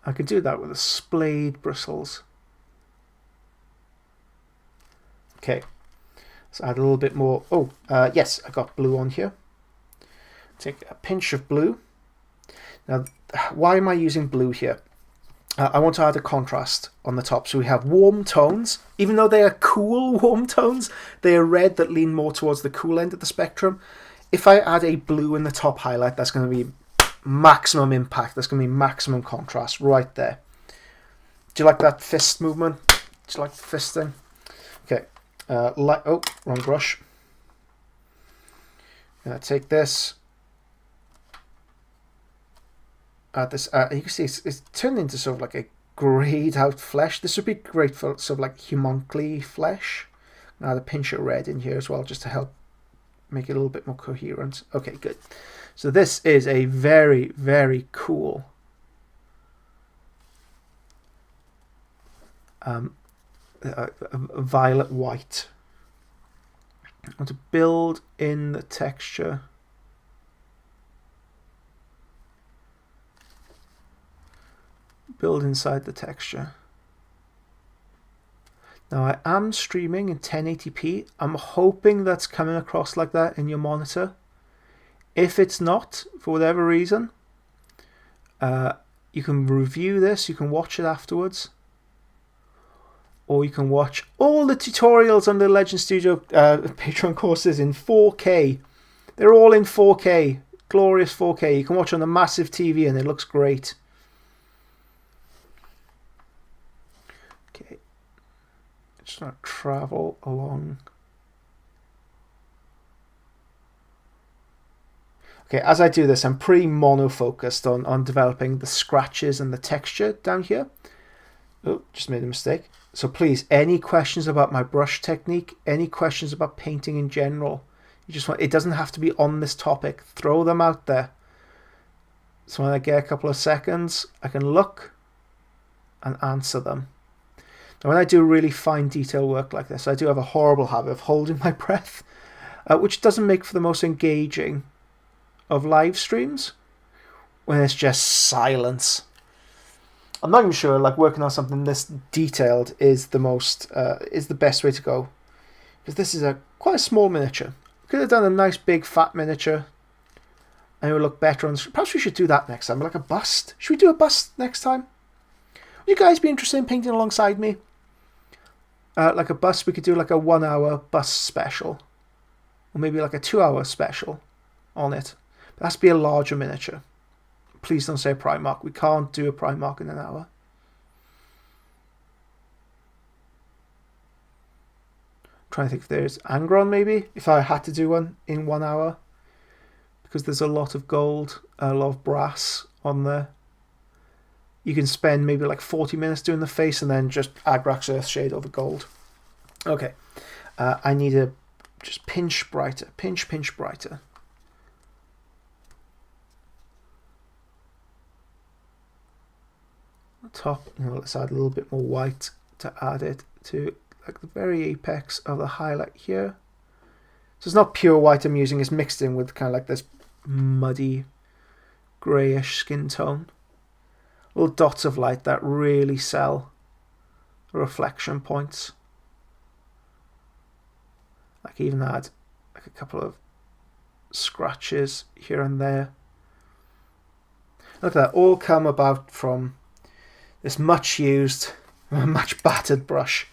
I could do that with the splayed bristles. Okay, let's add a little bit more. Oh, yes, I got blue on here. Take a pinch of blue. Now, why am I using blue here? I want to add a contrast on the top. So we have warm tones. Even though they are cool warm tones, they are red that lean more towards the cool end of the spectrum. If I add a blue in the top highlight, that's going to be maximum impact. That's going to be maximum contrast right there. Do you like that fist movement? Do you like the fisting? Okay. Oh, wrong brush. Take this. This you can see it's turned into sort of like a greyed out flesh. This would be great for sort of like homunculi flesh. Add a pinch of red in here as well, just to help make it a little bit more coherent. Okay, good. So this is a very, very cool violet white. I want to build in the texture. Build inside the texture. Now I am streaming in 1080p. I'm hoping that's coming across like that in your monitor. If it's not, for whatever reason, you can review this, you can watch it afterwards. Or you can watch all the tutorials on the Lil'Legend Studio Patreon courses in 4K. They're all in 4K, glorious 4K. You can watch on a massive TV and it looks great. Okay, just want to travel along. Okay, as I do this, I'm pretty mono-focused on developing the scratches and the texture down here. Oh, just made a mistake. So please, any questions about my brush technique, any questions about painting in general, You just want, it doesn't have to be on this topic. Throw them out there. So when I get a couple of seconds, I can look and answer them. Now when I do really fine detail work like this, I do have a horrible habit of holding my breath, which doesn't make for the most engaging of live streams when it's just silence. I'm not even sure like working on something this detailed is the best way to go, because this is quite a small miniature. Could have done a nice big fat miniature and it would look better on. Perhaps we should do that next time, like a bust. Should we do a bust next time? Would you guys be interested in painting alongside me? Like a bust, we could do like a 1 hour bust special, or maybe like a 2 hour special on it. But it has to be a larger miniature. Please don't say a Primarch. We can't do a Primarch in an hour. I'm trying to think if there's Angron maybe, if I had to do one in 1 hour, because there's a lot of gold, a lot of brass on there. You can spend maybe like 40 minutes doing the face and then just Agrax Earthshade over gold. Okay, I need a just pinch brighter, pinch brighter. Top, let's add a little bit more white to add it to like the very apex of the highlight here. So it's not pure white I'm using, it's mixed in with kind of like this muddy greyish skin tone. Little dots of light that really sell the reflection points. Like even add like a couple of scratches here and there. Look at that, all come about from this much used, much battered brush.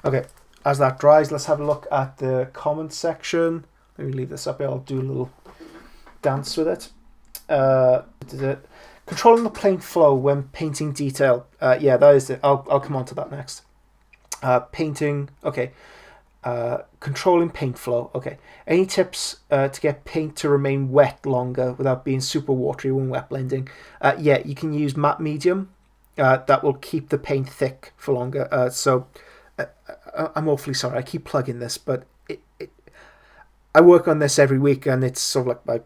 Okay, as that dries, let's have a look at the comments section. Let me leave this up here, I'll do a little dance with it. Controlling the paint flow when painting detail. Yeah, that is it. I'll come on to that next. Painting, okay. Controlling paint flow, okay. Any tips to get paint to remain wet longer without being super watery when wet blending? Yeah, you can use matte medium. That will keep the paint thick for longer. I'm awfully sorry, I keep plugging this, but I work on this every week and it's sort of like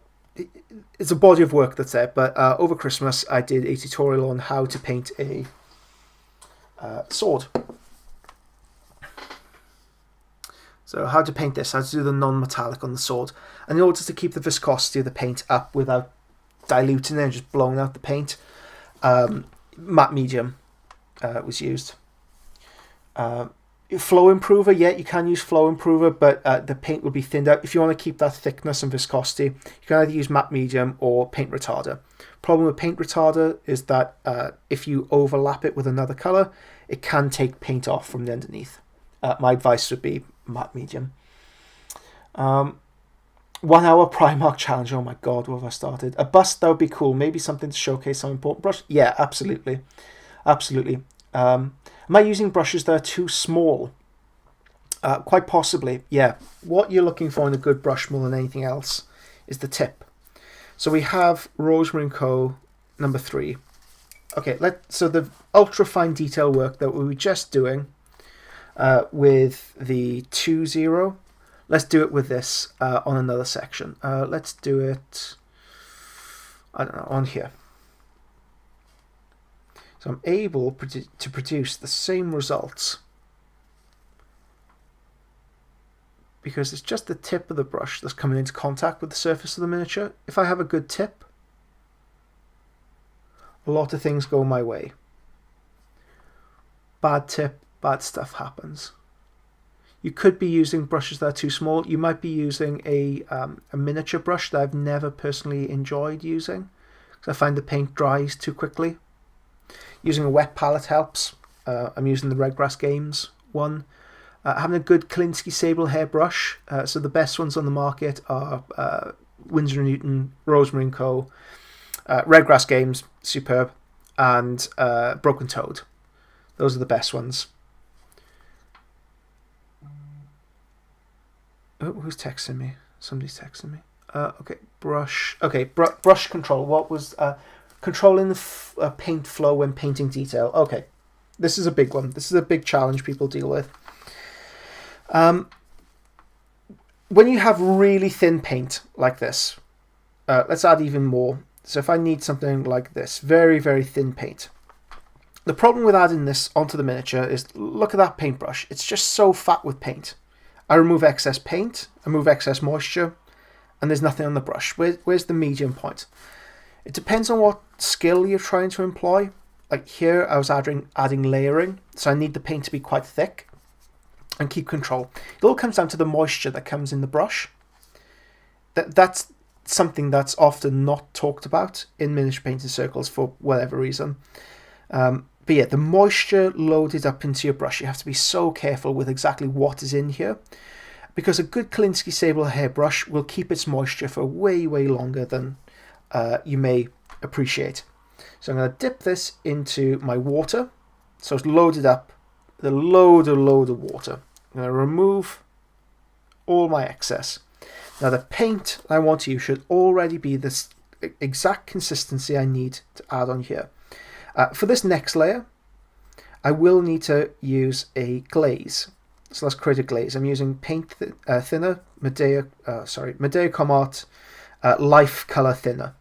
it's a body of work that's there. But over Christmas I did a tutorial on how to paint a sword. So how to paint this, how to do the non-metallic on the sword. And in order to keep the viscosity of the paint up without diluting it and just blowing out the paint, matte medium was used. Flow improver, yeah, you can use flow improver, but the paint will be thinned out. If you want to keep that thickness and viscosity, you can either use matte medium or paint retarder. Problem with paint retarder is that if you overlap it with another color, it can take paint off from the underneath. My advice would be matte medium. 1 hour Primarch challenge. Oh my god, what have I started? A bust, that would be cool. Maybe something to showcase some important brush. Yeah, absolutely. Absolutely. Am I using brushes that are too small? Quite possibly, yeah. What you're looking for in a good brush more than anything else is the tip. So we have Rosemary & Co. number 3. Okay, so the ultra fine detail work that we were just doing with the 2-0, let's do it with this on another section. Let's do it, I don't know, on here. So I'm able to produce the same results because it's just the tip of the brush that's coming into contact with the surface of the miniature. If I have a good tip, a lot of things go my way. Bad tip, bad stuff happens. You could be using brushes that are too small. You might be using a miniature brush that I've never personally enjoyed using because I find the paint dries too quickly. Using a wet palette helps. I'm using the Redgrass Games one. Having a good Kolinsky sable hair brush. So the best ones on the market are Winsor & Newton, Rosemary & Co., Redgrass Games, superb, and Broken Toad. Those are the best ones. Oh, who's texting me? Somebody's texting me. Okay, brush. Okay, brush control. What was controlling the paint flow when painting detail? Okay, this is a big one. This is a big challenge people deal with. when you have really thin paint like this, let's add even more. So if I need something like this, very, very thin paint. The problem with adding this onto the miniature is, look at that paintbrush. It's just so fat with paint. I remove excess paint, I remove excess moisture, and there's nothing on the brush. Where's the medium point? It depends on what skill you're trying to employ. Like here, I was adding layering, so I need the paint to be quite thick and keep control. It all comes down to the moisture that comes in the brush. That's something that's often not talked about in miniature painting circles for whatever reason. But yeah, the moisture loaded up into your brush, you have to be so careful with exactly what is in here, because a good Kolinsky Sable hairbrush will keep its moisture for way, way longer than you may appreciate. So I'm going to dip this into my water, so it's loaded up with a load of water. I'm going to remove all my excess. Now the paint I want to use should already be this exact consistency I need to add on here. For this next layer, I will need to use a glaze. So let's create a glaze. I'm using paint thinner, Medea Comart Life Color Thinner.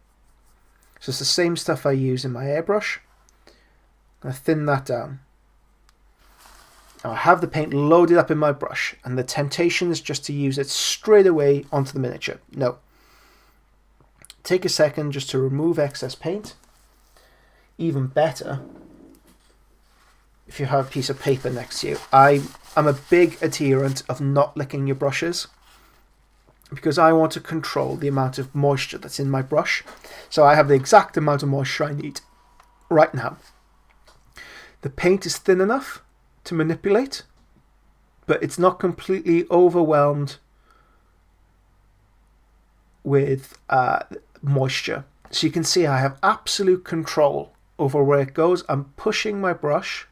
So it's the same stuff I use in my airbrush. I'm going to thin that down. Now I have the paint loaded up in my brush, and the temptation is just to use it straight away onto the miniature. No. Take a second just to remove excess paint. Even better, if you have a piece of paper next to you. I'm a big adherent of not licking your brushes, because I want to control the amount of moisture that's in my brush. So I have the exact amount of moisture I need right now. The paint is thin enough to manipulate, but it's not completely overwhelmed with moisture. So you can see I have absolute control over where it goes. I'm pushing my brush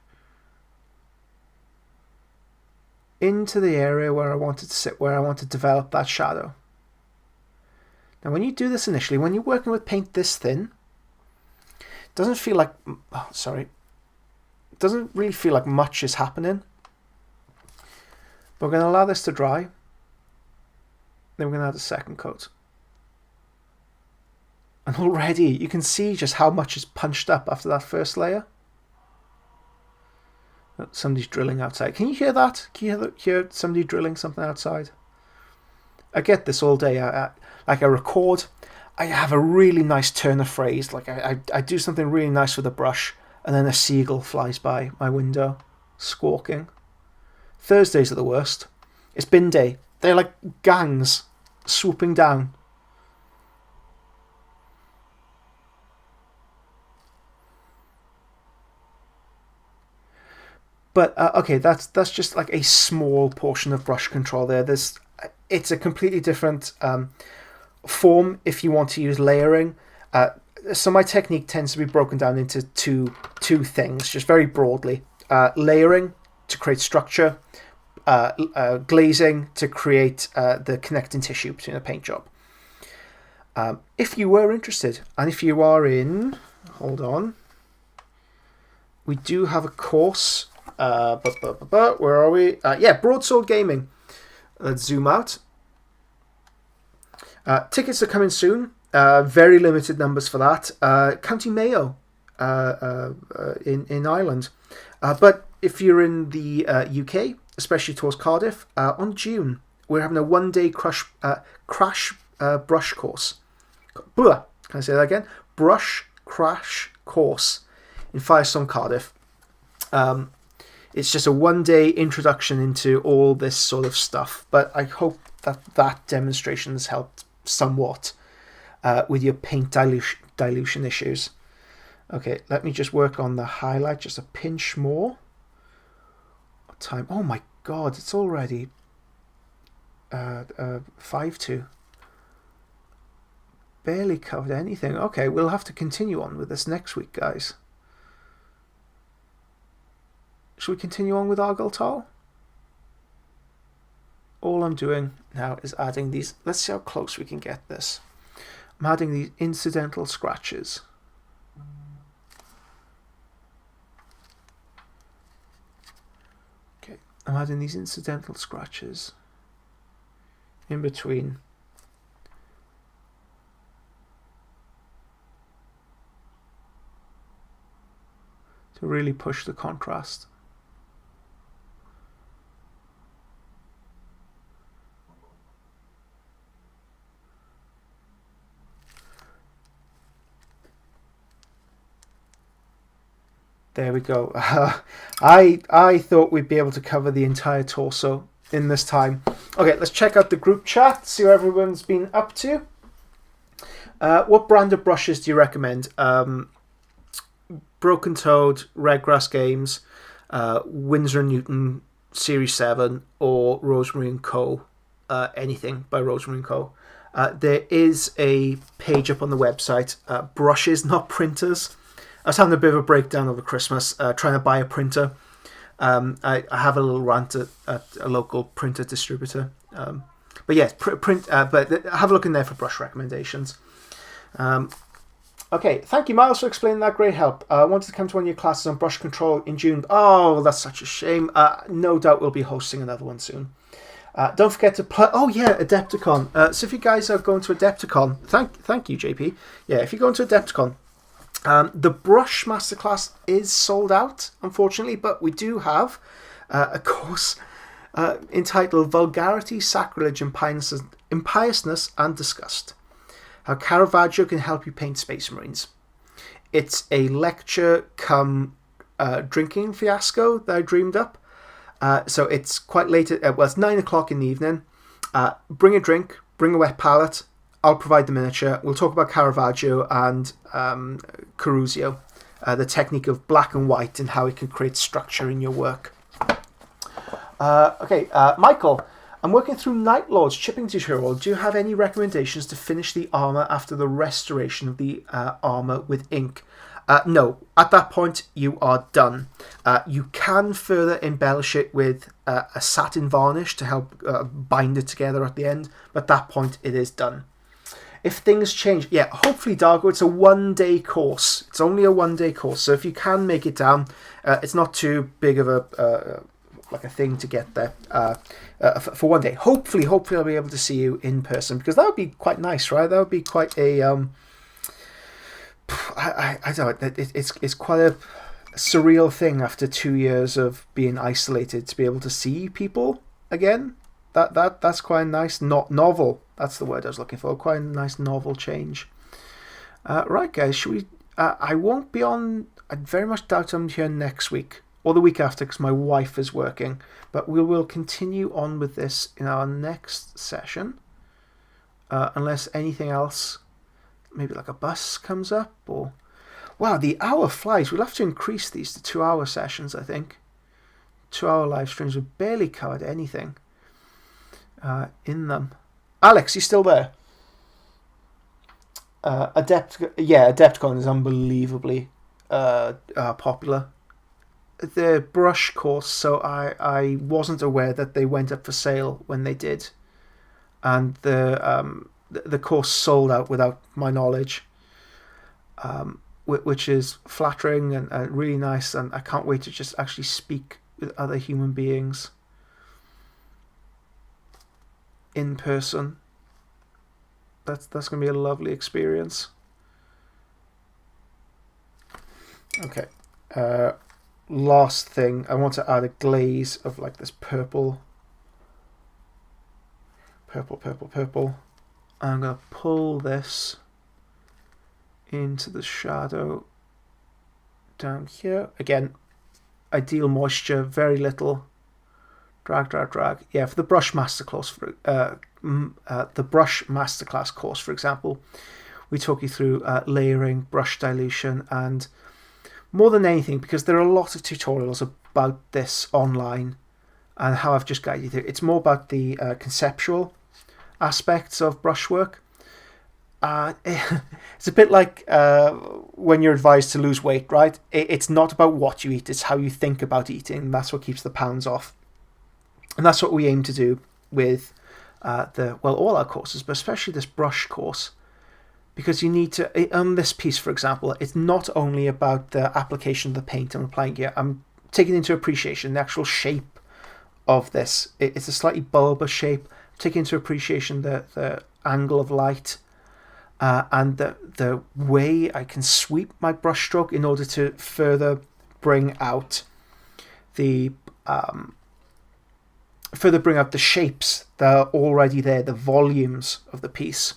into the area where I want it to sit, where I want to develop that shadow. Now when you do this initially, when you're working with paint this thin, it doesn't feel like, it doesn't really feel like much is happening. But we're going to allow this to dry. Then we're going to add a second coat. And already you can see just how much is punched up after that first layer. Oh, somebody's drilling outside. Can you hear that? Can you hear somebody drilling something outside? I get this all day. I record, I have a really nice turn of phrase. Like I do something really nice with a brush, and then a seagull flies by my window, squawking. Thursdays are the worst. It's bin day. They're like gangs swooping down. But okay, that's just like a small portion of brush control there. It's a completely different form if you want to use layering. So my technique tends to be broken down into two things, just very broadly. Layering to create structure, glazing to create the connecting tissue between a paint job. If you were interested, and if you are in, hold on, we do have a course. Where are we? Yeah, Broadsword Gaming. Let's zoom out. Tickets are coming soon. Very limited numbers for that. County Mayo in Ireland. But if you're in the UK, especially towards Cardiff, on June, we're having a one-day crash brush course. Blah, can I say that again? Brush crash course in Firestone, Cardiff. It's just a one-day introduction into all this sort of stuff, but I hope that demonstration has helped somewhat with your paint dilution issues. Okay, let me just work on the highlight just a pinch more. Time. Oh my god, it's already 5-2. Barely covered anything. Okay, we'll have to continue on with this next week, guys. Should we continue on with Argyltal? All I'm doing now is adding these. Let's see how close we can get this. I'm adding these incidental scratches. Okay, I'm adding these incidental scratches in between. To really push the contrast. There we go. I thought we'd be able to cover the entire torso in this time. Okay, let's check out the group chat, see what everyone's been up to. What brand of brushes do you recommend? Broken Toad, Redgrass Games, Winsor & Newton Series 7, or Rosemary & Co. Anything by Rosemary & Co. There is a page up on the website, Brushes Not Printers. I was having a bit of a breakdown over Christmas, trying to buy a printer. I have a little rant at a local printer distributor. But yes, but have a look in there for brush recommendations. Okay, thank you, Miles, for explaining that. Great help. I wanted to come to one of your classes on brush control in June. Oh, that's such a shame. No doubt we'll be hosting another one soon. Don't forget to plug. Oh yeah, Adepticon. So if you guys are going to Adepticon, thank you, JP. Yeah, if you're going to Adepticon, the brush masterclass is sold out, unfortunately, but we do have a course entitled Vulgarity, Sacrilege, Impiousness and Disgust. How Caravaggio can help you paint Space Marines. It's a lecture come drinking fiasco that I dreamed up. So it's quite late. It's 9 o'clock in the evening. Bring a drink, bring a wet palette. I'll provide the miniature. We'll talk about Caravaggio and Coruzio, the technique of black and white and how it can create structure in your work. Okay, Michael, I'm working through Night Lord's chipping tutorial. Do you have any recommendations to finish the armour after the restoration of the armour with ink? No, at that point you are done. You can further embellish it with a satin varnish to help bind it together at the end, but at that point it is done. If things change, yeah, hopefully, Dargo, it's a one-day course. It's only a one-day course, so if you can make it down, it's not too big of a thing to get there for one day. Hopefully I'll be able to see you in person, because that would be quite nice, right? That would be quite a I don't know. It's quite a surreal thing after 2 years of being isolated to be able to see people again. That's quite a nice novel. That's the word I was looking for. Quite a nice novel change. Right, guys, should we? I won't be on. I very much doubt I'm here next week or the week after because my wife is working. But we will continue on with this in our next session, unless anything else, maybe like a bus comes up or. Wow, the hour flies. We'll have to increase these to 2-hour sessions, I think. 2-hour live streams. We've barely covered anything in them. Alex, you still there? Adepticon is unbelievably popular. The brush course, so I wasn't aware that they went up for sale when they did, and the course sold out without my knowledge, which is flattering and really nice, and I can't wait to just actually speak with other human beings in person. That's going to be a lovely experience. Okay. Last thing, I want to add a glaze of like this purple. I'm going to pull this into the shadow down here. Again, ideal moisture, very little. Drag. Yeah, for the brush masterclass, course, for example, we talk you through layering, brush dilution, and more than anything, because there are a lot of tutorials about this online and how I've just guided you through. It's more about the conceptual aspects of brushwork. It's a bit like when you're advised to lose weight, right? It's not about what you eat, it's how you think about eating. That's what keeps the pounds off. And that's what we aim to do with all our courses, but especially this brush course. Because you need to, on this piece, for example, it's not only about the application of the paint I'm applying here. I'm taking into appreciation the actual shape of this. It's a slightly bulbous shape. take into appreciation the angle of light and the way I can sweep my brushstroke in order to further bring out the shapes that are already there, the volumes of the piece.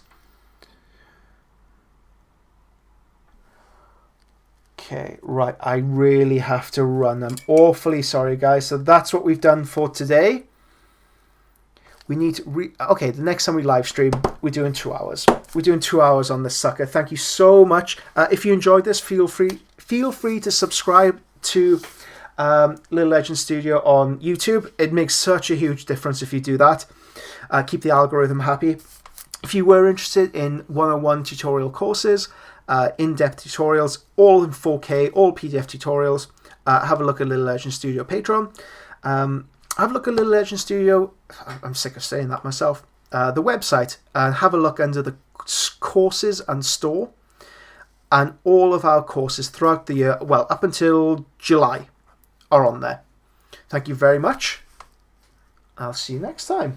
Okay, right, I really have to run. I'm awfully sorry, guys. So that's what we've done for today. We need to okay, the next time we live stream, we're doing 2 hours. We're doing 2 hours on this sucker. Thank you so much. If you enjoyed this, feel free to subscribe to Lil'Legend Studio on YouTube. It makes such a huge difference if you do that. Keep the algorithm happy. If you were interested in 101 tutorial courses, in-depth tutorials, all in 4K, all PDF tutorials, have a look at Lil'Legend Studio Patreon. Have a look at Lil'Legend Studio. I'm sick of saying that myself. The website, and have a look under the courses and store, and all of our courses throughout the year, well, up until July, are on there. Thank you very much. I'll see you next time.